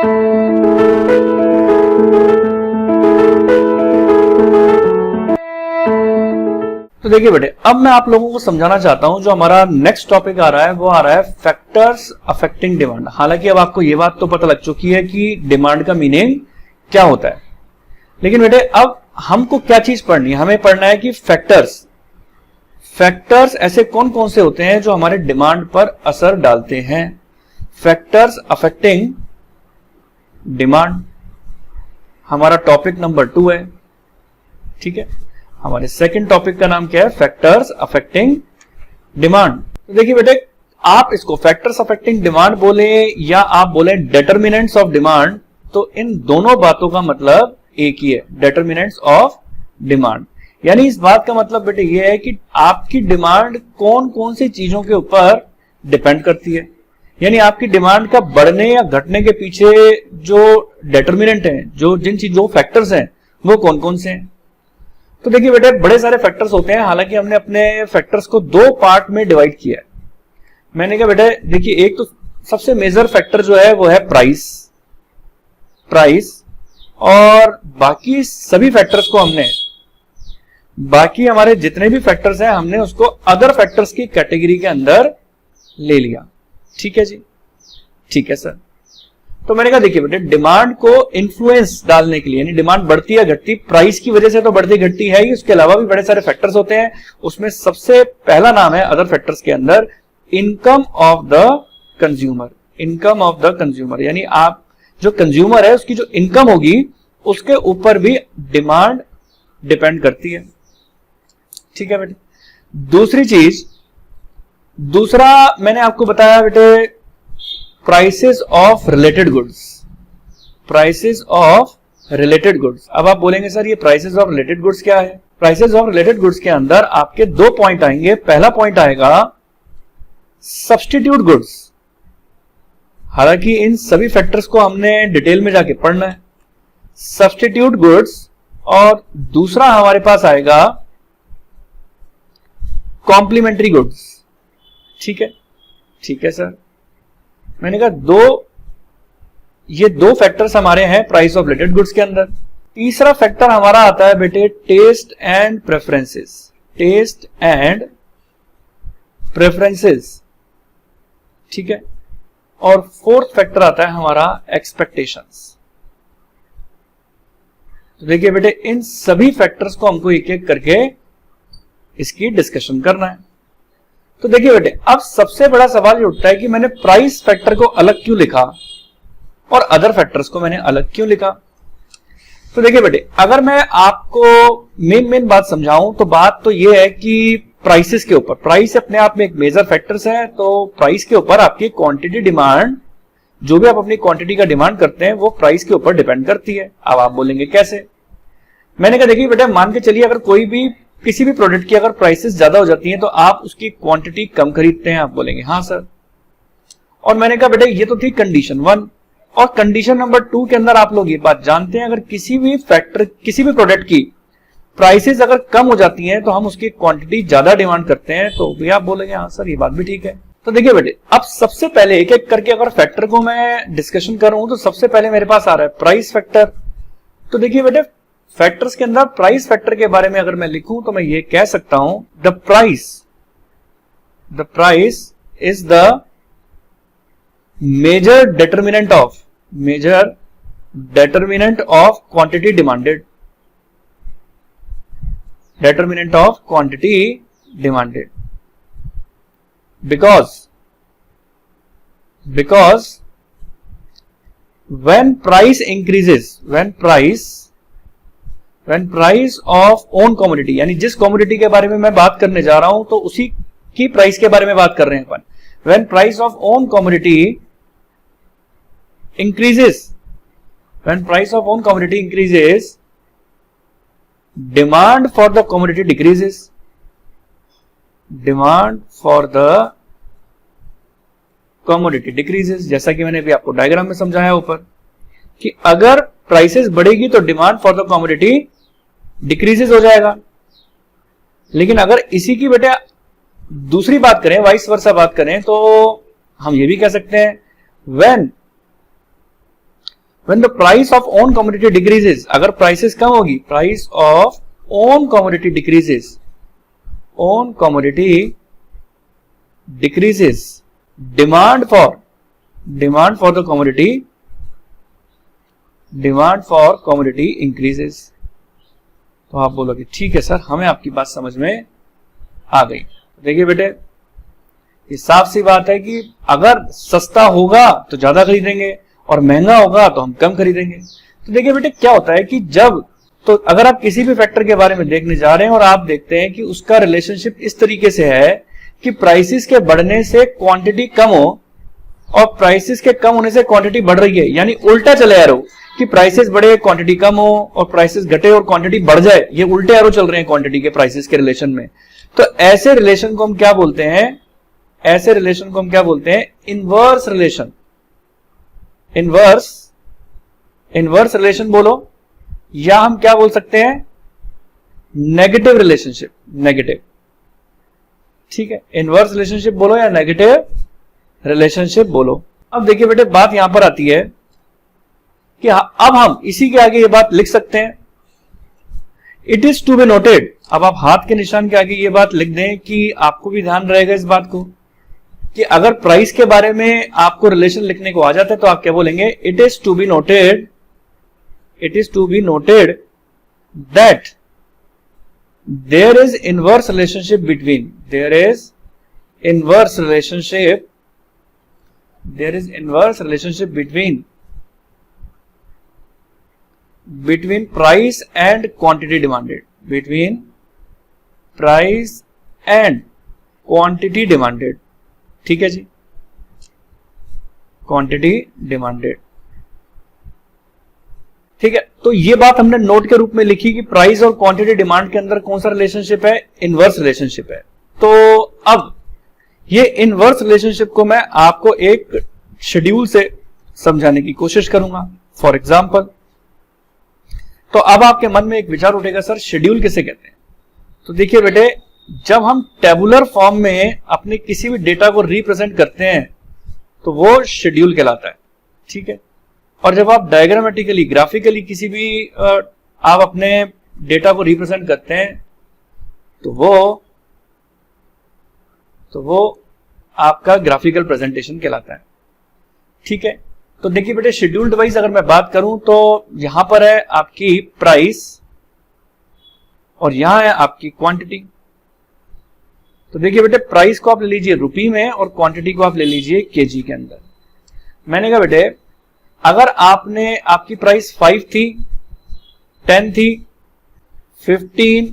तो देखिए बेटे, अब मैं आप लोगों को समझाना चाहता हूं, जो हमारा नेक्स्ट टॉपिक आ रहा है वो आ रहा है फैक्टर्स अफेक्टिंग डिमांड। हालांकि अब आपको ये बात तो पता लग चुकी है कि डिमांड का मीनिंग क्या होता है, लेकिन बेटे अब हमको क्या चीज पढ़नी है, हमें पढ़ना है कि फैक्टर्स ऐसे कौन कौन से होते हैं जो हमारे डिमांड पर असर डालते हैं। फैक्टर्स अफेक्टिंग डिमांड हमारा टॉपिक नंबर 2 है, ठीक है। हमारे सेकंड टॉपिक का नाम क्या है, फैक्टर्स अफेक्टिंग डिमांड। तो देखिए बेटे, आप इसको फैक्टर्स अफेक्टिंग डिमांड बोले या आप बोले डिटरमिनेंट्स ऑफ डिमांड, तो इन दोनों बातों का मतलब एक ही है, डिटरमिनेंट्स ऑफ डिमांड। यानी इस बात का मतलब बेटे ये है कि आपकी डिमांड कौन कौन सी चीजों के ऊपर डिपेंड करती है। यानी आपकी डिमांड का बढ़ने या घटने के पीछे जो डिटरमिनेंट है, जो जो फैक्टर्स हैं, वो कौन कौन से हैं। तो देखिए बेटे, बड़े सारे फैक्टर्स होते हैं। हालांकि हमने अपने फैक्टर्स को 2 पार्ट में डिवाइड किया है। मैंने कहा बेटे देखिए, एक तो सबसे मेजर फैक्टर जो है वो है प्राइस, और बाकी सभी फैक्टर्स को हमने, बाकी हमारे जितने भी फैक्टर्स हैं हमने उसको अदर फैक्टर्स की कैटेगरी के अंदर ले लिया। ठीक है जी, ठीक है सर। तो मैंने कहा देखिए बेटे, डिमांड को इन्फ्लुएंस डालने के लिए, यानी डिमांड बढ़ती है घटती प्राइस की वजह से तो बढ़ती घटती है ही, उसके अलावा भी बड़े सारे फैक्टर्स होते हैं। उसमें सबसे पहला नाम है अदर फैक्टर्स के अंदर income of the consumer. Income of the consumer यानी आप जो कंज्यूमर है उसकी जो इनकम होगी उसके ऊपर भी डिमांड डिपेंड करती है। ठीक है बेटे। दूसरी चीज, दूसरा मैंने आपको बताया बेटे prices of related goods. Prices of related goods. अब आप बोलेंगे सर ये प्राइसेस ऑफ रिलेटेड गुड्स क्या है। प्राइसेस ऑफ रिलेटेड गुड्स के अंदर आपके 2 पॉइंट आएंगे। पहला पॉइंट आएगा सब्स्टिट्यूट गुड्स। हालांकि इन सभी फैक्टर्स को हमने डिटेल में जाके पढ़ना है, सब्स्टिट्यूट गुड्स। और दूसरा हमारे पास आएगा कॉम्प्लीमेंट्री गुड्स। ठीक है, ठीक है सर। मैंने कहा ये दो फैक्टर्स हमारे हैं प्राइस ऑफ रिलेटेड गुड्स के अंदर। तीसरा फैक्टर हमारा आता है बेटे test and preferences. Test and preferences, ठीक है। और फोर्थ फैक्टर आता है हमारा एक्सपेक्टेशंस। तो देखिए बेटे, इन सभी फैक्टर्स को हमको एक एक करके इसकी डिस्कशन करना है। तो देखिए बेटे, अब सबसे बड़ा सवाल ये उठता है कि मैंने प्राइस फैक्टर को अलग क्यों लिखा और अदर फैक्टर्स को मैंने अलग क्यों लिखा। तो देखिए बेटे, अगर मैं आपको मेन बात समझाऊं तो बात तो ये है कि प्राइसेस के ऊपर, प्राइस अपने आप में एक मेजर फैक्टर्स है, तो प्राइस के ऊपर आपकी क्वांटिटी डिमांड, जो भी आप अपनी क्वांटिटी का डिमांड करते हैं वो प्राइस के ऊपर डिपेंड करती है। अब आप बोलेंगे कैसे। मैंने कहा देखिए बेटे, मान के चलिए अगर कोई भी किसी भी प्रोडक्ट की अगर प्राइसेस ज्यादा हो जाती हैं तो आप उसकी क्वांटिटी कम खरीदते हैं। आप बोलेंगे हाँ सर। और मैंने कहा बेटे ये तो थी कंडीशन 1। और कंडीशन नंबर 2 के अंदर आप लोग ये बात जानते हैं, अगर किसी भी प्रोडक्ट की प्राइसेस अगर कम हो जाती हैं तो हम उसकी क्वांटिटी ज्यादा डिमांड करते हैं, तो भी आप बोलेंगे हाँ सर ये बात भी ठीक है। तो देखिए बेटे, अब सबसे पहले एक एक करके अगर फैक्टर को मैं डिस्कशन करूं तो सबसे पहले मेरे पास आ रहा है प्राइस फैक्टर। तो देखिए बेटे, फैक्टर्स के अंदर प्राइस फैक्टर के बारे में अगर मैं लिखूं तो मैं ये कह सकता हूं the price is the major determinant of quantity demanded. Determinant of quantity demanded because when price increases, when price of own commodity, यानी जिस कमोडिटी के बारे में मैं बात करने जा रहा हूं तो उसी की प्राइस के बारे में बात कर रहे हैं अपन। when price of own commodity increases, demand for the commodity decreases. जैसा कि मैंने अभी आपको डायग्राम में समझाया ऊपर कि अगर प्राइसेस बढ़ेगी तो demand for the commodity decreases हो जाएगा। लेकिन अगर इसी की बेटा दूसरी बात करें, वाइस वर्सा बात करें, तो हम ये भी कह सकते हैं when the price of own commodity decreases, अगर प्राइसेस कम होगी, price of own commodity decreases, own commodity decreases, demand for the commodity increases. तो आप बोलोगे ठीक है सर, हमें आपकी बात समझ में आ गई। देखिए बेटे, ये साफ सी बात है कि अगर सस्ता होगा तो ज्यादा खरीदेंगे और महंगा होगा तो हम कम खरीदेंगे। तो देखिए बेटे, क्या होता है कि तो अगर आप किसी भी फैक्टर के बारे में देखने जा रहे हैं और आप देखते हैं कि उसका रिलेशनशिप इस तरीके से है कि प्राइसेस के बढ़ने से क्वांटिटी कम हो और प्राइसेस के कम होने से क्वांटिटी बढ़ रही है, यानी उल्टा चले आ रहे हो कि प्राइसेस बढ़े क्वांटिटी कम हो और प्राइसेस घटे और क्वांटिटी बढ़ जाए, ये उल्टे एरो चल रहे हैं क्वांटिटी के प्राइसेस के रिलेशन में। तो ऐसे रिलेशन को हम क्या बोलते हैं? Inverse relation. इनवर्स रिलेशन बोलो, या हम क्या बोल सकते हैं? Negative relationship. नेगेटिव, ठीक है, इनवर्स रिलेशनशिप बोलो या नेगेटिव रिलेशनशिप बोलो। अब देखिए बेटे, बात यहां पर आती है कि अब हम इसी के आगे ये बात लिख सकते हैं, it is to be noted. अब आप हाथ के निशान के आगे ये बात लिख दें कि आपको भी ध्यान रहेगा इस बात को कि अगर प्राइस के बारे में आपको रिलेशन लिखने को आ जाता है तो आप क्या बोलेंगे? It is to be noted that there is inverse relationship between price and quantity demanded. ठीक है जी, क्वांटिटी डिमांडेड। ठीक है, तो ये बात हमने नोट के रूप में लिखी कि प्राइस और क्वांटिटी डिमांड के अंदर कौन सा रिलेशनशिप है? इनवर्स रिलेशनशिप है। तो अब ये इनवर्स रिलेशनशिप को मैं आपको एक शेड्यूल से समझाने की कोशिश करूंगा। फॉर एग्जाम्पल, तो अब आपके मन में एक विचार उठेगा, सर शेड्यूल किसे कहते हैं? तो देखिए बेटे, जब हम टेबुलर फॉर्म में अपने किसी भी डेटा को रिप्रेजेंट करते हैं तो वो शेड्यूल कहलाता है। ठीक है, और जब आप डायग्रामेटिकली, ग्राफिकली किसी भी आप अपने डेटा को रिप्रेजेंट करते हैं तो वो आपका ग्राफिकल प्रेजेंटेशन कहलाता है। ठीक है, तो देखिए बेटे, शेड्यूल्ड वाइज अगर मैं बात करूं तो यहां पर है आपकी प्राइस और यहां है आपकी क्वांटिटी। तो देखिए बेटे, प्राइस को आप ले लीजिए रुपी में और क्वांटिटी को आप ले लीजिए केजी के अंदर। मैंने कहा बेटे, अगर आपकी प्राइस 5 थी, 10 थी, 15,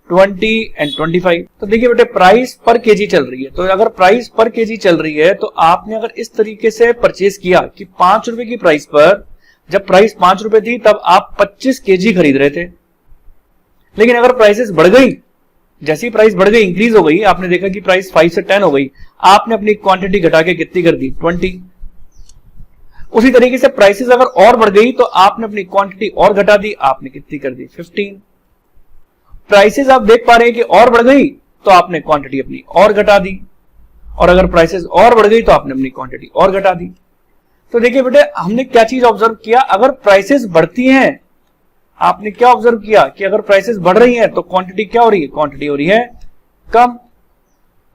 20 एंड 25, तो देखिए बेटे प्राइस पर केजी चल रही है। तो अगर प्राइस पर केजी चल रही है तो आपने अगर इस तरीके से परचेज किया कि 5 रुपए की प्राइस पर, जब प्राइस 5 रुपए थी तब आप 25 केजी खरीद रहे थे। लेकिन अगर प्राइसेस बढ़ गई, जैसी प्राइस बढ़ गई, इंक्रीज हो गई, आपने देखा कि प्राइस 5 से 10 हो गई, आपने अपनी क्वांटिटी घटा के कितनी कर दी? 20। उसी तरीके से प्राइसेस अगर और बढ़ गई तो आपने अपनी क्वांटिटी और घटा दी, आपने कितनी कर दी? 15। प्राइसेस आप देख पा रहे हैं कि और बढ़ गई तो आपने क्वांटिटी अपनी और घटा दी, और अगर प्राइसेस और बढ़ गई तो आपने अपनी क्वांटिटी और घटा दी। तो देखिए बेटे, हमने क्या चीज ऑब्जर्व किया? अगर प्राइसेस बढ़ती हैं, आपने क्या ऑब्जर्व किया कि अगर प्राइसेस बढ़ रही हैं तो क्वांटिटी क्या हो रही है? क्वांटिटी हो रही है कम।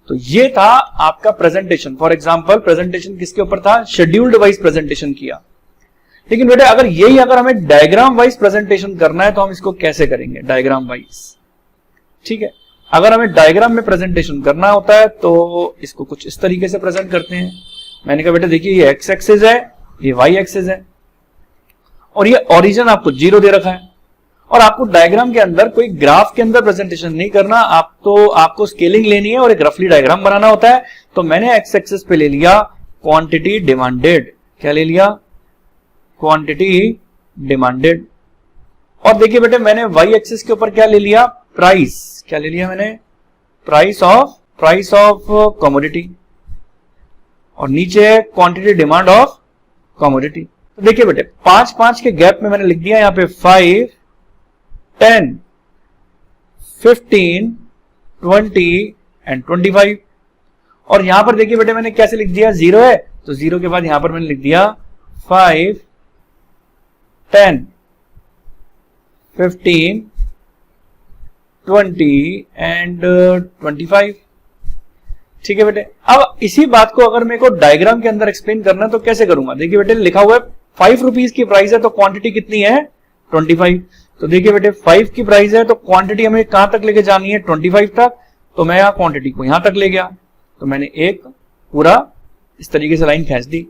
तो ये था आपका प्रेजेंटेशन। फॉर एग्जांपल, प्रेजेंटेशन किसके ऊपर था? शेड्यूल्ड वाइज प्रेजेंटेशन किया। लेकिन बेटे, अगर हमें डायग्राम वाइज प्रेजेंटेशन करना है तो हम इसको कैसे करेंगे? Diagram wise. ठीक है, अगर हमें डायग्राम में प्रेजेंटेशन करना होता है तो इसको कुछ इस तरीके से प्रेजेंट करते हैं। मैंने कहा बेटे देखिए, ये एक्स एक्सिस है, ये वाई एक्सिस है, और ये ओरिजिन आपको 0 दे रखा है। और आपको डायग्राम के अंदर कोई ग्राफ के अंदर प्रेजेंटेशन नहीं करना, आपको स्केलिंग लेनी है और एक रफली डायग्राम बनाना होता है। तो मैंने एक्स एक्सिस पे ले लिया क्वांटिटी डिमांडेड। क्या ले लिया? Quantity demanded. और देखिए बेटे, मैंने वाई एक्सिस के ऊपर क्या ले लिया? प्राइस। क्या ले लिया मैंने? Price of commodity. और नीचे है क्वांटिटी डिमांड ऑफ कमोडिटी। तो देखिए बेटे, 5-5 के गैप में मैंने लिख दिया यहां पे 5, 10, 15, 20 एंड 25। और यहां पर देखिए बेटे, मैंने कैसे लिख दिया? 0 है तो 0 के बाद यहां पर मैंने लिख दिया 5, 10, 15, 20 एंड 25। ठीक है बेटे, अब इसी बात को अगर मेरे को डायग्राम के अंदर एक्सप्लेन करना है तो कैसे करूंगा? देखिए बेटे, लिखा हुआ है 5 रुपीज की प्राइस है तो क्वांटिटी कितनी है? 25। तो देखिए बेटे, 5 की प्राइस है तो क्वांटिटी हमें कहां तक लेके जानी है? 25 तक। तो मैं यहां क्वांटिटी को यहां तक ले गया, तो मैंने एक पूरा इस तरीके से लाइन खींच दी।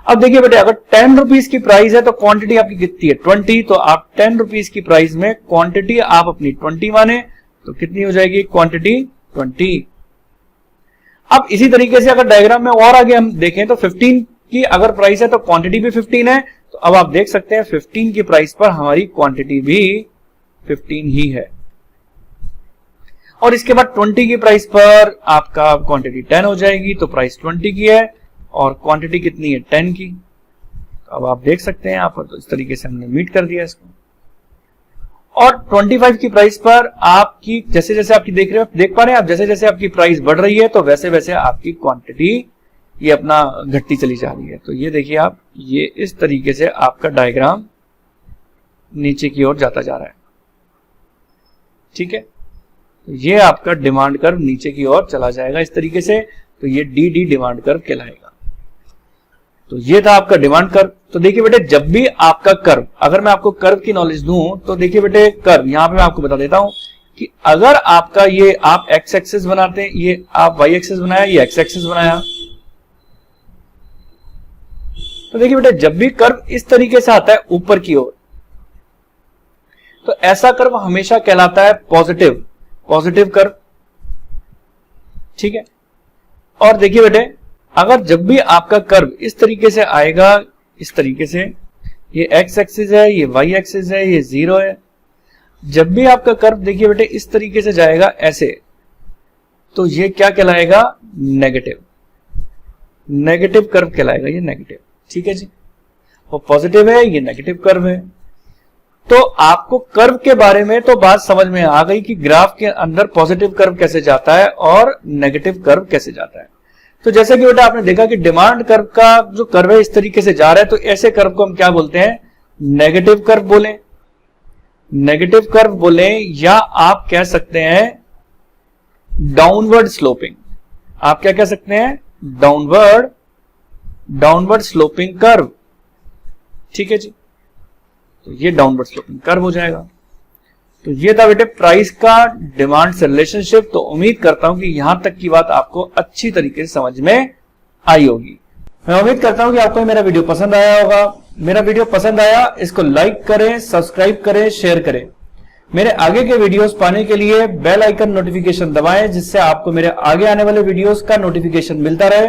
अब देखिए बेटे, अगर 10 रुपीज की प्राइस है तो क्वांटिटी आपकी कितनी है? 20। तो आप 10 रुपीज की प्राइस में क्वांटिटी आप अपनी 20 माने तो कितनी हो जाएगी? क्वांटिटी 20। अब इसी तरीके से अगर डायग्राम में और आगे हम देखें तो 15 की अगर प्राइस है तो क्वांटिटी भी 15 है। तो अब आप देख सकते हैं 15 की प्राइस पर हमारी क्वांटिटी भी 15 ही है। और इसके बाद 20 की प्राइस पर आपका क्वांटिटी 10 हो जाएगी, तो प्राइस 20 की है और क्वांटिटी कितनी है? 10 की। तो अब आप देख सकते हैं यहां पर, तो इस तरीके से हमने मीट कर दिया इसको। और 25 की प्राइस पर आपकी जैसे जैसे आपकी देख पा रहे हैं आप, जैसे जैसे आपकी प्राइस बढ़ रही है तो वैसे वैसे आपकी क्वांटिटी ये अपना घटती चली जा रही है। तो ये देखिए आप, ये इस तरीके से आपका डायग्राम नीचे की ओर जाता जा रहा है। ठीक है, तो ये आपका डिमांड कर्व नीचे की ओर चला जाएगा इस तरीके से। तो ये डी डिमांड कर्व कहलाएगा। तो ये था आपका डिमांड कर्व। तो देखिए बेटे, जब भी आपका कर्व, अगर मैं आपको कर्व की नॉलेज दूं तो देखिए बेटे, कर्व यहां पे मैं आपको बता देता हूं कि अगर आपका ये आप एक्स एक्सिस बनाते हैं, ये आप वाई एक्सिस बनाया, ये एक्स एक्सिस बनाया, तो देखिए बेटे, जब भी कर्व इस तरीके से आता है ऊपर की ओर, तो ऐसा कर्व हमेशा कहलाता है पॉजिटिव कर्व। ठीक है, और देखिए बेटे, अगर जब भी आपका कर्व इस तरीके से आएगा, इस तरीके से, ये एक्स एक्सिस है, ये वाई एक्सिस है, ये 0 है, जब भी आपका कर्व देखिए बेटे इस तरीके से जाएगा ऐसे, तो ये क्या कहलाएगा? नेगेटिव कर्व कहलाएगा, ये नेगेटिव। ठीक है जी, वो पॉजिटिव है, ये नेगेटिव कर्व है। तो आपको कर्व के बारे में तो बात समझ में आ गई कि ग्राफ के अंदर पॉजिटिव कर्व कैसे जाता है और नेगेटिव कर्व कैसे जाता है। तो जैसे कि बेटा आपने देखा कि डिमांड कर्व का जो कर्व है इस तरीके से जा रहा है, तो ऐसे कर्व को हम क्या बोलते हैं? नेगेटिव कर्व बोलें, नेगेटिव कर्व बोलें, या आप कह सकते हैं डाउनवर्ड स्लोपिंग। आप क्या कह सकते हैं? Downward sloping curve. ठीक है जी, तो ये डाउनवर्ड स्लोपिंग कर्व हो जाएगा। तो ये था बेटे प्राइस का डिमांड से रिलेशनशिप। तो उम्मीद करता हूं कि यहां तक की बात आपको अच्छी तरीके से समझ में आई होगी। मैं उम्मीद करता हूं कि आपको मेरा वीडियो पसंद आया होगा। मेरा वीडियो पसंद आया, इसको लाइक करें, सब्सक्राइब करें, शेयर करें। मेरे आगे के वीडियोस पाने के लिए बेल आइकन नोटिफिकेशन दबाएं, जिससे आपको मेरे आगे आने वाले वीडियोस का नोटिफिकेशन मिलता रहे।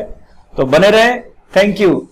तो बने रहें। Thank you.